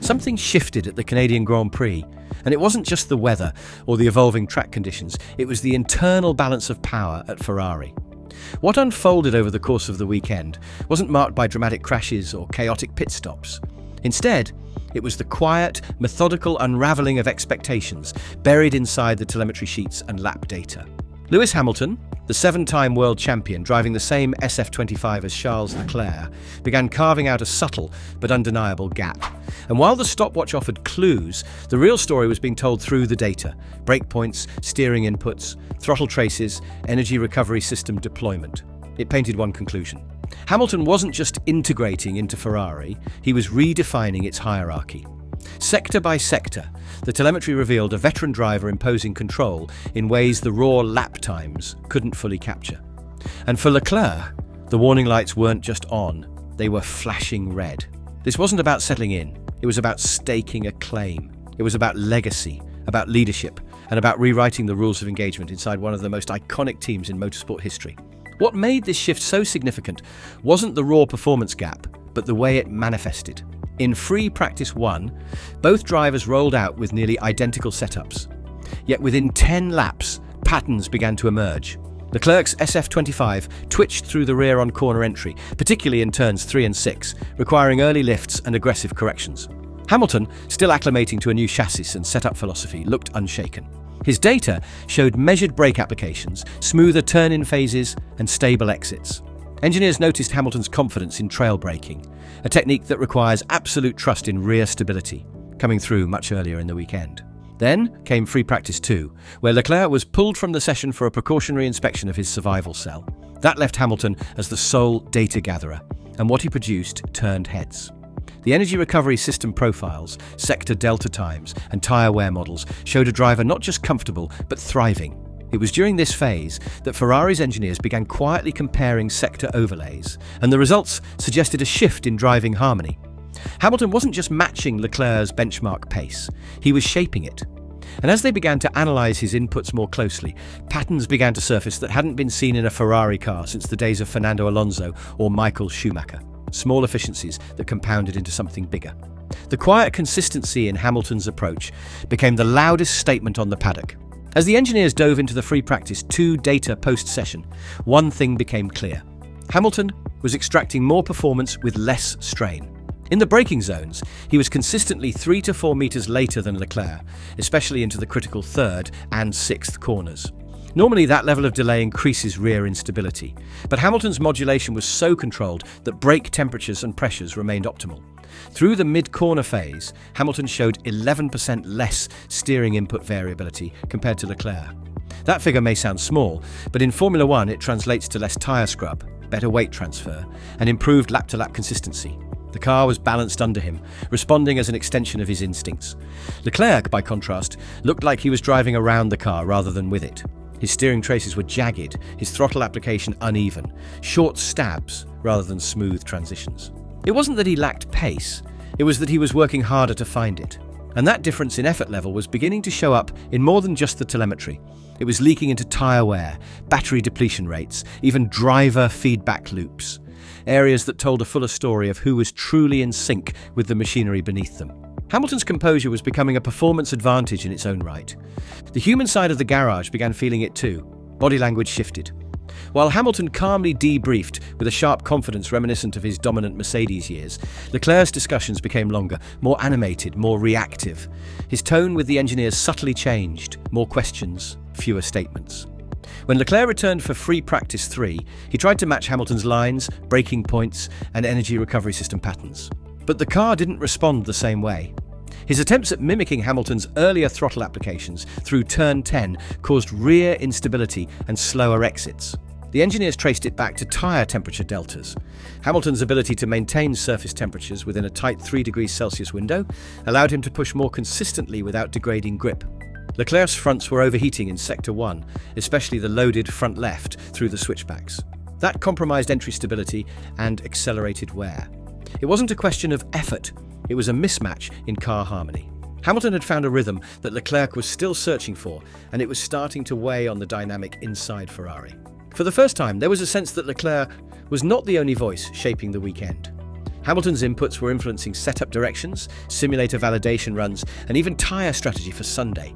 Something shifted at the Canadian Grand Prix, and it wasn't just the weather or the evolving track conditions, it was the internal balance of power at Ferrari. What unfolded over the course of the weekend wasn't marked by dramatic crashes or chaotic pit stops. Instead, it was the quiet, methodical unravelling of expectations buried inside the telemetry sheets and lap data. Lewis Hamilton, the 7-time world champion driving the same SF25 as Charles Leclerc, began carving out a subtle but undeniable gap. And while the stopwatch offered clues, the real story was being told through the data: breakpoints, steering inputs, throttle traces, energy recovery system deployment. It painted one conclusion. Hamilton wasn't just integrating into Ferrari, he was redefining its hierarchy. Sector by sector, the telemetry revealed a veteran driver imposing control in ways the raw lap times couldn't fully capture. And for Leclerc, the warning lights weren't just on, they were flashing red. This wasn't about settling in, it was about staking a claim. It was about legacy, about leadership, and about rewriting the rules of engagement inside one of the most iconic teams in motorsport history. What made this shift so significant wasn't the raw performance gap, but the way it manifested. In free practice 1, both drivers rolled out with nearly identical setups. Yet within 10 laps, patterns began to emerge. Leclerc's SF25 twitched through the rear on corner entry, particularly in turns 3 and 6, requiring early lifts and aggressive corrections. Hamilton, still acclimating to a new chassis and setup philosophy, looked unshaken. His data showed measured brake applications, smoother turn-in phases, and stable exits. Engineers noticed Hamilton's confidence in trail braking, a technique that requires absolute trust in rear stability, coming through much earlier in the weekend. Then came free practice 2, where Leclerc was pulled from the session for a precautionary inspection of his survival cell. That left Hamilton as the sole data gatherer, and what he produced turned heads. The energy recovery system profiles, sector delta times, and tyre wear models showed a driver not just comfortable, but thriving. It was during this phase that Ferrari's engineers began quietly comparing sector overlays, and the results suggested a shift in driving harmony. Hamilton wasn't just matching Leclerc's benchmark pace, he was shaping it. And as they began to analyse his inputs more closely, patterns began to surface that hadn't been seen in a Ferrari car since the days of Fernando Alonso or Michael Schumacher. Small efficiencies that compounded into something bigger. The quiet consistency in Hamilton's approach became the loudest statement on the paddock. As the engineers dove into the free practice 2 data post-session, one thing became clear. Hamilton was extracting more performance with less strain. In the braking zones, he was consistently 3 to 4 meters later than Leclerc, especially into the critical 3rd and 6th corners. Normally, that level of delay increases rear instability, but Hamilton's modulation was so controlled that brake temperatures and pressures remained optimal. Through the mid-corner phase, Hamilton showed 11% less steering input variability compared to Leclerc. That figure may sound small, but in Formula One it translates to less tyre scrub, better weight transfer, and improved lap-to-lap consistency. The car was balanced under him, responding as an extension of his instincts. Leclerc, by contrast, looked like he was driving around the car rather than with it. His steering traces were jagged, his throttle application uneven, short stabs rather than smooth transitions. It wasn't that he lacked pace, it was that he was working harder to find it. And that difference in effort level was beginning to show up in more than just the telemetry. It was leaking into tyre wear, battery depletion rates, even driver feedback loops. Areas that told a fuller story of who was truly in sync with the machinery beneath them. Hamilton's composure was becoming a performance advantage in its own right. The human side of the garage began feeling it too. Body language shifted. While Hamilton calmly debriefed with a sharp confidence reminiscent of his dominant Mercedes years, Leclerc's discussions became longer, more animated, more reactive. His tone with the engineers subtly changed, more questions, fewer statements. When Leclerc returned for free practice 3, he tried to match Hamilton's lines, braking points, and energy recovery system patterns. But the car didn't respond the same way. His attempts at mimicking Hamilton's earlier throttle applications through turn 10 caused rear instability and slower exits. The engineers traced it back to tyre temperature deltas. Hamilton's ability to maintain surface temperatures within a tight 3 degrees Celsius window allowed him to push more consistently without degrading grip. Leclerc's fronts were overheating in Sector 1, especially the loaded front left through the switchbacks. That compromised entry stability and accelerated wear. It wasn't a question of effort, it was a mismatch in car harmony. Hamilton had found a rhythm that Leclerc was still searching for, and it was starting to weigh on the dynamic inside Ferrari. For the first time, there was a sense that Leclerc was not the only voice shaping the weekend. Hamilton's inputs were influencing setup directions, simulator validation runs, and even tyre strategy for Sunday.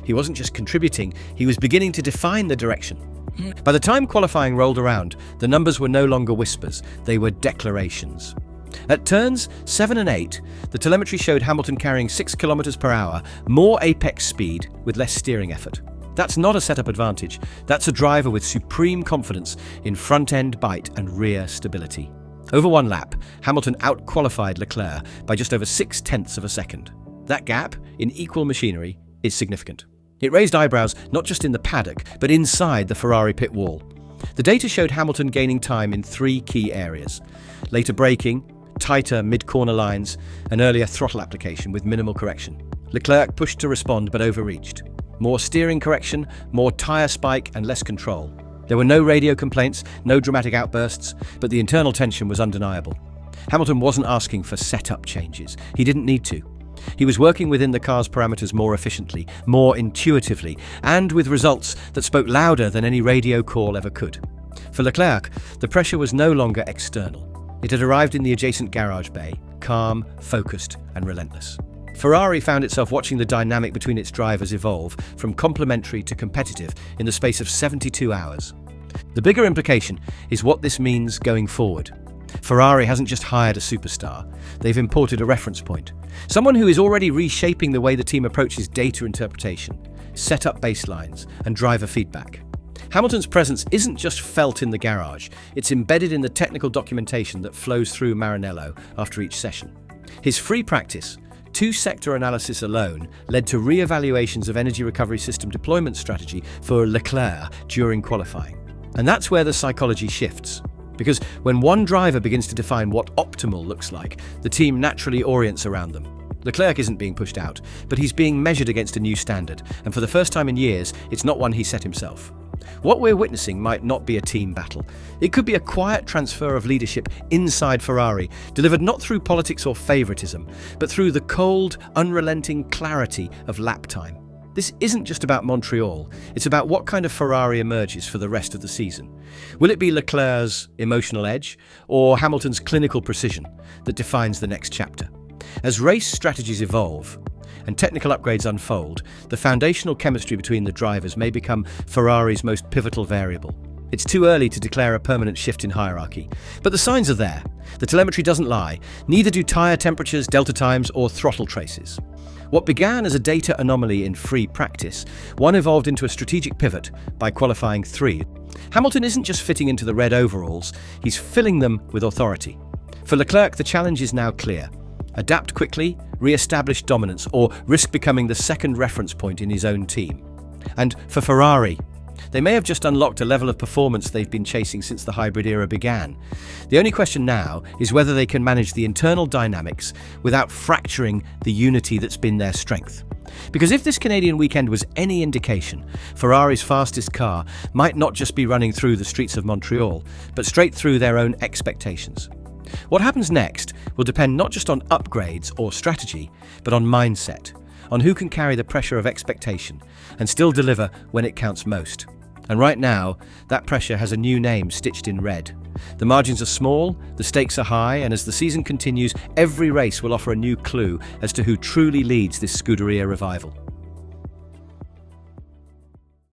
He wasn't just contributing, he was beginning to define the direction. By the time qualifying rolled around, the numbers were no longer whispers, they were declarations. At turns 7 and 8, the telemetry showed Hamilton carrying 6 kilometers per hour, more apex speed with less steering effort. That's not a setup advantage, that's a driver with supreme confidence in front-end bite and rear stability. Over one lap, Hamilton out-qualified Leclerc by just over 0.6 of a second. That gap, in equal machinery, is significant. It raised eyebrows not just in the paddock, but inside the Ferrari pit wall. The data showed Hamilton gaining time in 3 key areas: later braking, tighter mid-corner lines, and earlier throttle application with minimal correction. Leclerc pushed to respond but overreached. More steering correction, more tyre spike, and less control. There were no radio complaints, no dramatic outbursts, but the internal tension was undeniable. Hamilton wasn't asking for setup changes. He didn't need to. He was working within the car's parameters more efficiently, more intuitively, and with results that spoke louder than any radio call ever could. For Leclerc, the pressure was no longer external. It had arrived in the adjacent garage bay, calm, focused, and relentless. Ferrari found itself watching the dynamic between its drivers evolve from complementary to competitive in the space of 72 hours. The bigger implication is what this means going forward. Ferrari hasn't just hired a superstar, they've imported a reference point. Someone who is already reshaping the way the team approaches data interpretation, setup baselines, and driver feedback. Hamilton's presence isn't just felt in the garage, it's embedded in the technical documentation that flows through Maranello after each session. His free practice, 2-sector analysis alone, led to re-evaluations of energy recovery system deployment strategy for Leclerc during qualifying. And that's where the psychology shifts. Because when one driver begins to define what optimal looks like, the team naturally orients around them. Leclerc isn't being pushed out, but he's being measured against a new standard, and for the first time in years, it's not one he set himself. What we're witnessing might not be a team battle. It could be a quiet transfer of leadership inside Ferrari, delivered not through politics or favoritism, but through the cold, unrelenting clarity of lap time. This isn't just about Montreal, it's about what kind of Ferrari emerges for the rest of the season. Will it be Leclerc's emotional edge, or Hamilton's clinical precision that defines the next chapter? As race strategies evolve and technical upgrades unfold, the foundational chemistry between the drivers may become Ferrari's most pivotal variable. It's too early to declare a permanent shift in hierarchy, but the signs are there. The telemetry doesn't lie, neither do tyre temperatures, delta times, or throttle traces. What began as a data anomaly in free practice, one evolved into a strategic pivot by qualifying 3. Hamilton isn't just fitting into the red overalls, he's filling them with authority. For Leclerc, the challenge is now clear. Adapt quickly, re-establish dominance, or risk becoming the second reference point in his own team. And for Ferrari, they may have just unlocked a level of performance they've been chasing since the hybrid era began. The only question now is whether they can manage the internal dynamics without fracturing the unity that's been their strength. Because if this Canadian weekend was any indication, Ferrari's fastest car might not just be running through the streets of Montreal, but straight through their own expectations. What happens next will depend not just on upgrades or strategy, but on mindset, on who can carry the pressure of expectation and still deliver when it counts most. And right now, that pressure has a new name stitched in red. The margins are small, the stakes are high, and as the season continues, every race will offer a new clue as to who truly leads this Scuderia revival.